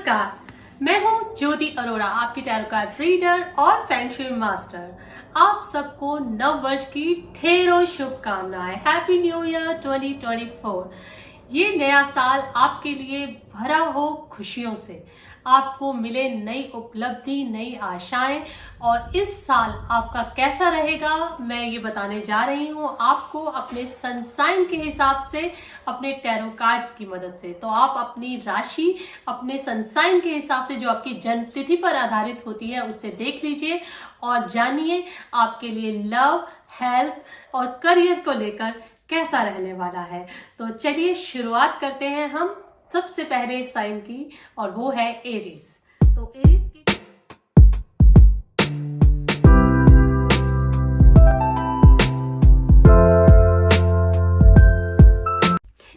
नमस्कार, मैं हूँ ज्योति अरोड़ा, आपकी टैरो कार्ड रीडर और फेंग शुई मास्टर। आप सबको नव वर्ष की ढेरों शुभकामनाएं। Happy new year 2024। ये नया साल आपके लिए भरा हो खुशियों से, आपको मिले नई उपलब्धि, नई आशाएं। और इस साल आपका कैसा रहेगा मैं ये बताने जा रही हूँ आपको अपने सन साइन के हिसाब से, अपने टैरो कार्ड्स की मदद से। तो आप अपनी राशि अपने सन साइन के हिसाब से, जो आपकी जन्म तिथि पर आधारित होती है, उससे देख लीजिए और जानिए आपके लिए लव, हेल्थ और करियर को लेकर कैसा रहने वाला है। तो चलिए शुरुआत करते हैं हम सबसे पहले साइन की, और वो है एरीज। तो एरीज की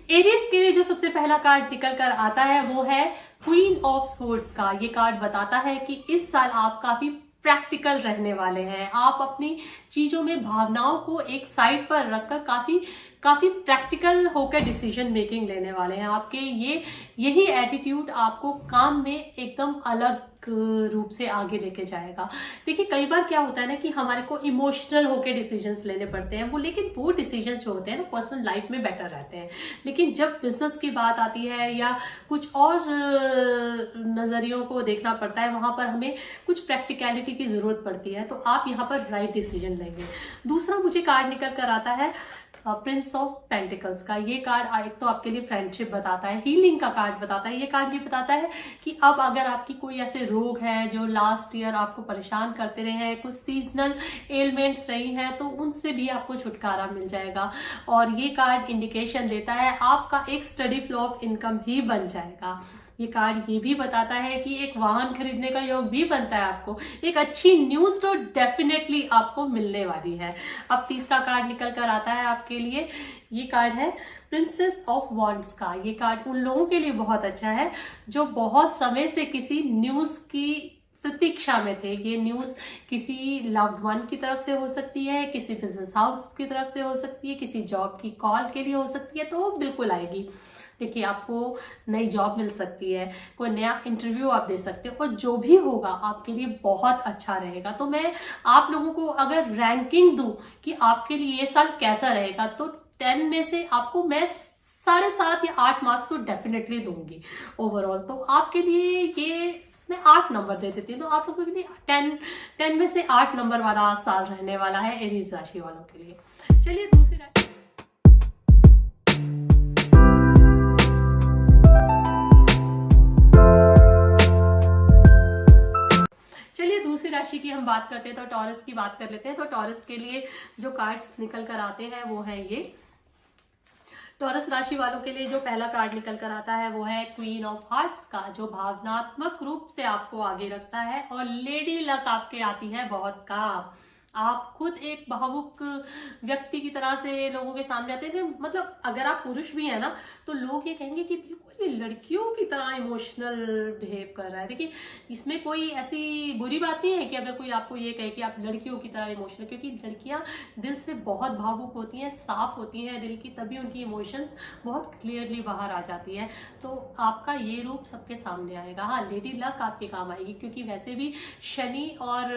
एरीज के लिए जो सबसे पहला कार्ड निकल कर आता है वो है क्वीन ऑफ सोर्ड्स का। ये कार्ड बताता है कि इस साल आप काफी प्रैक्टिकल रहने वाले हैं। आप अपनी चीजों में भावनाओं को एक साइड पर रखकर काफी प्रैक्टिकल होकर डिसीजन मेकिंग लेने वाले हैं। आपके यही एटीट्यूड आपको काम में एकदम अलग रूप से आगे लेके जाएगा। देखिए, कई बार क्या होता है ना कि हमारे को इमोशनल होकर डिसीजंस लेने पड़ते हैं, लेकिन वो डिसीजंस जो होते हैं ना पर्सनल लाइफ में बेटर रहते हैं। लेकिन जब बिजनेस की बात आती है या कुछ और नजरियों को देखना पड़ता है, वहां पर हमें कुछ प्रैक्टिकलिटी की जरूरत पड़ती है। तो आप यहाँ पर राइट डिसीजन लेंगे। दूसरा मुझे कार्ड निकल कर आता है प्रिंस ऑफ पेंटिकल्स का। ये कार्ड एक तो आपके लिए फ्रेंडशिप बताता है, हीलिंग का कार्ड बताता है। ये कार्ड ये बताता है कि अब अगर आपकी कोई ऐसे रोग है जो लास्ट ईयर आपको परेशान करते रहे हैं, कुछ सीजनल एलिमेंट्स रही हैं, तो उनसे भी आपको छुटकारा मिल जाएगा। और ये कार्ड इंडिकेशन देता है आपका एक स्टडी फ्लो ऑफ इनकम भी बन जाएगा। ये कार्ड ये भी बताता है कि एक वाहन खरीदने का योग भी बनता है आपको। एक अच्छी न्यूज तो डेफिनेटली आपको मिलने वाली है। अब तीसरा कार्ड निकल कर आता है आपके लिए। ये कार्ड है प्रिंसेस ऑफ वॉन्ड्स का। ये कार्ड उन लोगों के लिए बहुत अच्छा है जो बहुत समय से किसी न्यूज की प्रतीक्षा में थे। ये न्यूज किसी लव्ड वन की तरफ से हो सकती है, किसी बिजनेस हाउस की तरफ से हो सकती है, किसी जॉब की कॉल के लिए हो सकती है, तो वो बिल्कुल आएगी। देखिए, आपको नई जॉब मिल सकती है, कोई नया इंटरव्यू आप दे सकते हो, और जो भी होगा आपके लिए बहुत अच्छा रहेगा। तो मैं आप लोगों को अगर रैंकिंग दूं कि आपके लिए ये साल कैसा रहेगा, तो 10 में से आपको मैं 7.5 या 8 मार्क्स तो डेफिनेटली दूंगी ओवरऑल। तो आपके लिए ये मैं 8 नंबर दे देती हूँ। तो आप लोगों के लिए 10 में से 8 नंबर वाला साल रहने वाला है एरीज राशि वालों के लिए। चलिए दूसरी राशि राशि की हम बात करते हैं, तो टॉरस की बात कर लेते हैं। तो टॉरस के लिए जो कार्ड्स निकल कर आते हैं वो है ये। टॉरस राशि वालों के लिए जो पहला कार्ड निकल कर आता है वो है क्वीन ऑफ हार्ट्स का, जो भावनात्मक रूप से आपको आगे रखता है। और लेडी लक आपके आती है बहुत काम। आप खुद एक भावुक व्यक्ति की तरह से लोगों के सामने आते हैं। मतलब अगर आप पुरुष भी है ना, तो लोग ये कहेंगे कि बिल्कुल ये लड़कियों की तरह इमोशनल बिहेव कर रहा है। देखिए, इसमें कोई ऐसी बुरी बात नहीं है कि अगर कोई आपको ये कहे कि आप लड़कियों की तरह इमोशनल, क्योंकि लड़कियां दिल से बहुत भावुक होती हैं, साफ होती हैं दिल की, तभी उनकी इमोशंस बहुत क्लियरली बाहर आ जाती है। तो आपका ये रूप सबके सामने आएगा। हाँ, लेडी लक आपके काम आएगी, क्योंकि वैसे भी शनि और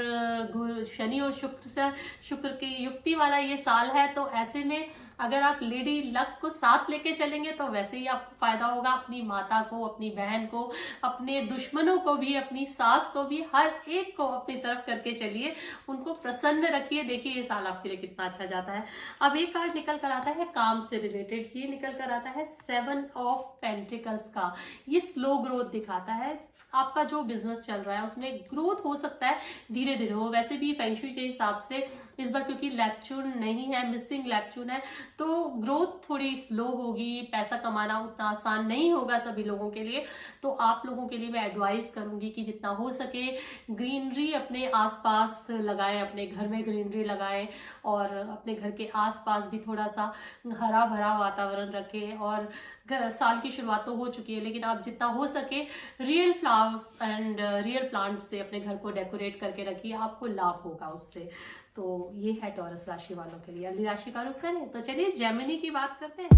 शुक्र की युक्ति वाला ये साल है। तो ऐसे में अगर आप लेडी लक को साथ लेके चलेंगे तो वैसे ही आपको फायदा होगा। अपनी माता को, अपनी बहन को, अपने दुश्मनों को भी, अपनी सास को भी, हर एक को अपनी तरफ करके चलिए, उनको प्रसन्न रखिए। देखिए ये साल आपके लिए कितना अच्छा जाता है। अब एक कार्ड निकल कर आता है काम से रिलेटेड। ये निकल कर आता है 7 ऑफ पेंटिकल्स का। ये स्लो ग्रोथ दिखाता है। आपका जो बिजनेस चल रहा है उसमें ग्रोथ हो सकता है धीरे धीरे हो। वैसे भी फेंग शुई के हिसाब से इस बार क्योंकि लैप्चून नहीं है, मिसिंग लैप्चून है, तो ग्रोथ थोड़ी स्लो होगी। पैसा कमाना उतना आसान नहीं होगा सभी लोगों के लिए। तो आप लोगों के लिए मैं एडवाइस करूंगी कि जितना हो सके ग्रीनरी अपने आसपास लगाएं, अपने घर में ग्रीनरी लगाएं, और अपने घर के आसपास भी थोड़ा सा हरा भरा वातावरण रखें। और साल की शुरुआत तो हो चुकी है, लेकिन आप जितना हो सके real flowers and real plants से अपने घर को डेकोरेट करके रखिए, आपको लाभ होगा उससे। तो ये है टॉरस राशि वालों के लिए। अगली राशि का रुख करें तो चलिए जेमिनी की बात करते हैं।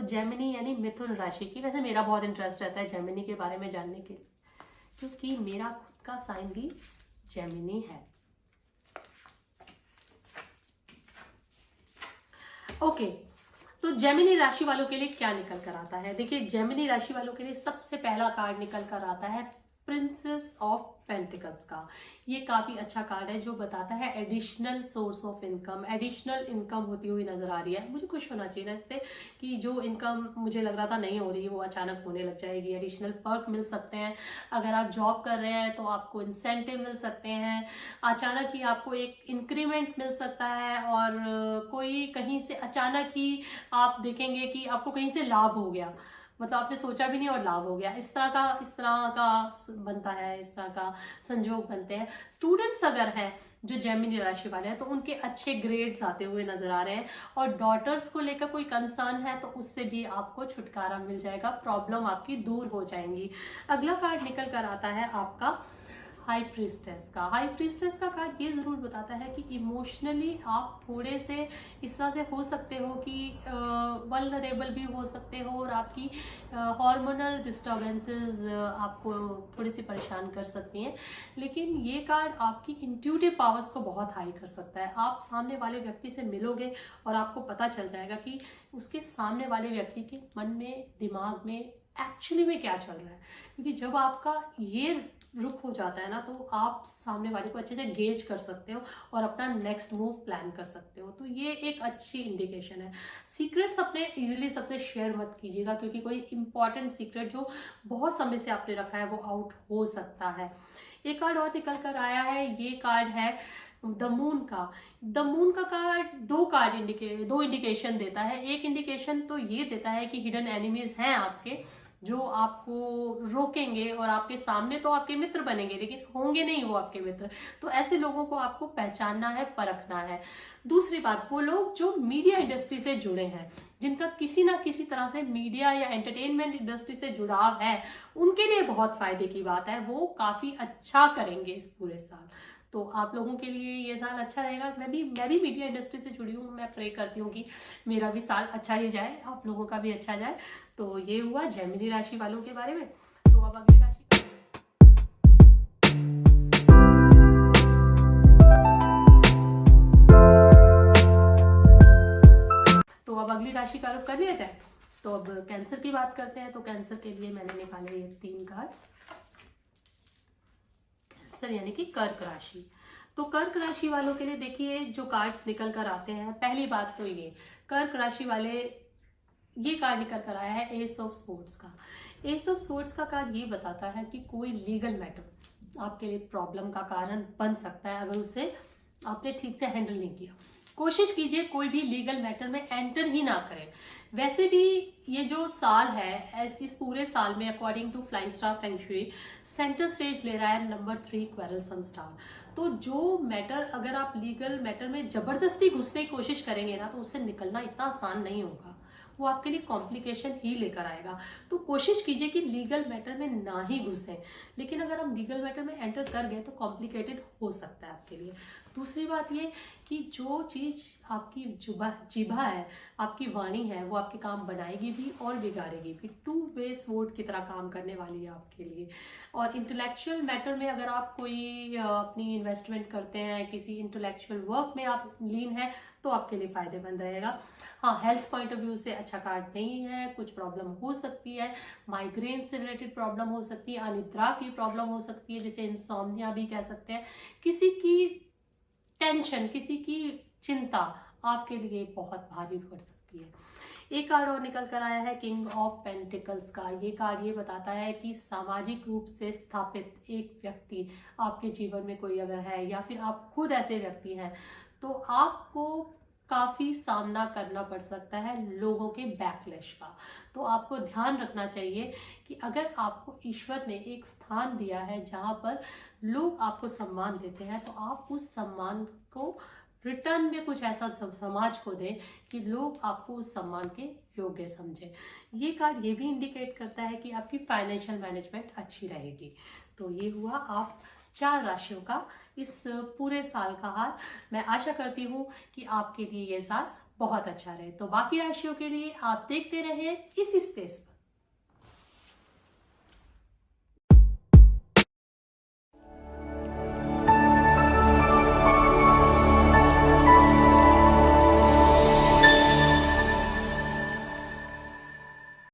जेमिनी यानी मिथुन राशि की, वैसे मेरा बहुत इंटरेस्ट रहता है जेमिनी के बारे में जानने के लिए, क्योंकि मेरा खुद का साइन भी जेमिनी है। ओके, तो जेमिनी राशि वालों के लिए क्या निकल कर आता है? देखिए, जेमिनी राशि वालों के लिए सबसे पहला कार्ड निकल कर आता है प्रिंसेस ऑफ पेंटिकल्स का। ये काफी अच्छा कार्ड है जो बताता है additional source of income, additional income होती हुई नजर आ रही है। मुझे खुश होना चाहिए ना इस पे कि जो इनकम मुझे लग रहा था नहीं हो रही वो अचानक होने लग जाएगी। एडिशनल पर्क मिल सकते हैं, अगर आप जॉब कर रहे हैं तो आपको इंसेंटिव मिल सकते हैं, अचानक ही आपको एक इंक्रीमेंट मिल सकता है, और कोई कहीं से अचानक ही आप देखेंगे कि आपको कहीं से लाभ हो गया, मतलब आपने सोचा भी नहीं और लाभ हो गया। इस तरह का बनता है, इस तरह का संजोग बनते हैं। स्टूडेंट्स अगर हैं जो जेमिनी राशि वाले हैं तो उनके अच्छे ग्रेड्स आते हुए नजर आ रहे हैं, और डॉटर्स को लेकर कोई कंसर्न है तो उससे भी आपको छुटकारा मिल जाएगा, प्रॉब्लम आपकी दूर हो जाएंगी। अगला कार्ड निकल कर आता है आपका हाई प्रीस्टेस का। हाई प्रीस्टेस का कार्ड ये जरूर बताता है कि इमोशनली आप थोड़े से इस तरह से हो सकते हो कि वल्नरेबल भी हो सकते हो, और आपकी हार्मोनल डिस्टर्बेंसेस आपको थोड़ी सी परेशान कर सकती हैं। लेकिन ये कार्ड आपकी इंट्यूटिव पावर्स को बहुत हाई कर सकता है। आप सामने वाले व्यक्ति से मिलोगे और आपको पता चल जाएगा कि उसके सामने वाले व्यक्ति के मन में, दिमाग में एक्चुअली में क्या चल रहा है, क्योंकि जब आपका ये रुख हो जाता है ना तो आप सामने वाले को अच्छे से गेज कर सकते हो और अपना नेक्स्ट मूव प्लान कर सकते हो। तो ये एक अच्छी इंडिकेशन है। सीक्रेट्स अपने इजीली सबसे शेयर मत कीजिएगा, क्योंकि कोई इंपॉर्टेंट सीक्रेट जो बहुत समय से आपने रखा है वो आउट हो सकता है। एक कार्ड और निकल कर आया है, ये कार्ड है द मून का। द मून का कार्ड दो इंडिकेशन देता है। एक इंडिकेशन तो ये देता है कि हिडन एनिमीज हैं आपके जो आपको रोकेंगे, और आपके सामने तो आपके मित्र बनेंगे लेकिन होंगे नहीं वो आपके मित्र। तो ऐसे लोगों को आपको पहचानना है, परखना है। दूसरी बात, वो लोग जो मीडिया इंडस्ट्री से जुड़े हैं, जिनका किसी ना किसी तरह से मीडिया या एंटरटेनमेंट इंडस्ट्री से जुड़ाव है, उनके लिए बहुत फायदे की बात है। वो काफी अच्छा करेंगे इस पूरे साल। तो आप लोगों के लिए ये साल अच्छा रहेगा। मैं भी मीडिया इंडस्ट्री से जुड़ी हूँ। मैं प्रे करती हूँ कि मेरा भी साल अच्छा ही जाए, आप लोगों का भी अच्छा जाए। तो ये हुआ जेमिनी राशि वालों के बारे में। तो अब अगली राशि का रुख कर लिया जाए। तो अब कैंसर की बात करते हैं। तो कैंसर के लिए मैंने निकाले ये 3 कार्ड्स। कैंसर यानी कि कर्क राशि। तो कर्क राशि वालों के लिए देखिए जो कार्ड्स निकल कर आते हैं। पहली बात तो ये कर्क राशि वाले, ये कार्ड निकल कर आया है एस ऑफ स्वॉर्ड्स का। एस ऑफ स्वॉर्ड्स का कार्ड ये बताता है कि कोई लीगल मैटर आपके लिए प्रॉब्लम का कारण बन सकता है अगर उसे आपने ठीक से हैंडल नहीं किया। कोशिश कीजिए कोई भी लीगल मैटर में एंटर ही ना करें। वैसे भी ये जो साल है, इस पूरे साल में according to flying star feng shui centre stage ले रहा है नंबर 3 क्वेरलसम स्टार। तो जो मैटर, अगर आप लीगल मैटर में जबरदस्ती घुसने की कोशिश करेंगे ना तो उससे निकलना इतना आसान नहीं होगा, वो आपके लिए कॉम्प्लिकेशन ही लेकर आएगा। तो कोशिश कीजिए कि लीगल मैटर में ना ही घुसें। लेकिन अगर हम लीगल मैटर में एंटर कर गए तो कॉम्प्लिकेटेड हो सकता है आपके लिए। दूसरी बात ये कि जो चीज़ आपकी जिभा है, आपकी वाणी है, वो आपके काम बनाएगी भी और बिगाड़ेगी भी। 2 वे स्वॉर्ड की तरह काम करने वाली है आपके लिए। और इंटेलेक्चुअल मैटर में अगर आप कोई अपनी इन्वेस्टमेंट करते हैं, किसी इंटेलेक्चुअल वर्क में आप लीन है, तो आपके लिए फायदेमंद रहेगा। हाँ, हेल्थ पॉइंट ऑफ व्यू से अच्छा कार्ड नहीं है। कुछ प्रॉब्लम हो सकती है, माइग्रेन से रिलेटेड प्रॉब्लम हो सकती है, अनिद्रा की प्रॉब्लम हो सकती है, जिसे इंसोम्निया भी कह सकते हैं। किसी की टेंशन, किसी की चिंता आपके लिए बहुत भारी पड़ सकती है। एक कार्ड और निकल कर आया है किंग ऑफ पेंटिकल्स का। ये कार्ड ये बताता है कि सामाजिक रूप से स्थापित एक व्यक्ति आपके जीवन में कोई अगर है, या फिर आप खुद ऐसे व्यक्ति हैं, तो आपको काफी सामना करना पड़ सकता है लोगों के बैकलैश का। तो आपको ध्यान रखना चाहिए कि अगर आपको ईश्वर ने एक स्थान दिया है जहां पर लोग आपको सम्मान देते हैं, तो आप उस सम्मान को रिटर्न में कुछ ऐसा समाज को दें कि लोग आपको उस सम्मान के योग्य समझें। ये कार्ड ये भी इंडिकेट करता है कि आपकी फाइनेंशियल मैनेजमेंट अच्छी रहेगी। तो ये हुआ आप 4 राशियों का इस पूरे साल का हाल। मैं आशा करती हूँ कि आपके लिए ये साल बहुत अच्छा रहे। तो बाकी राशियों के लिए आप देखते रहे इसी स्पेस पर।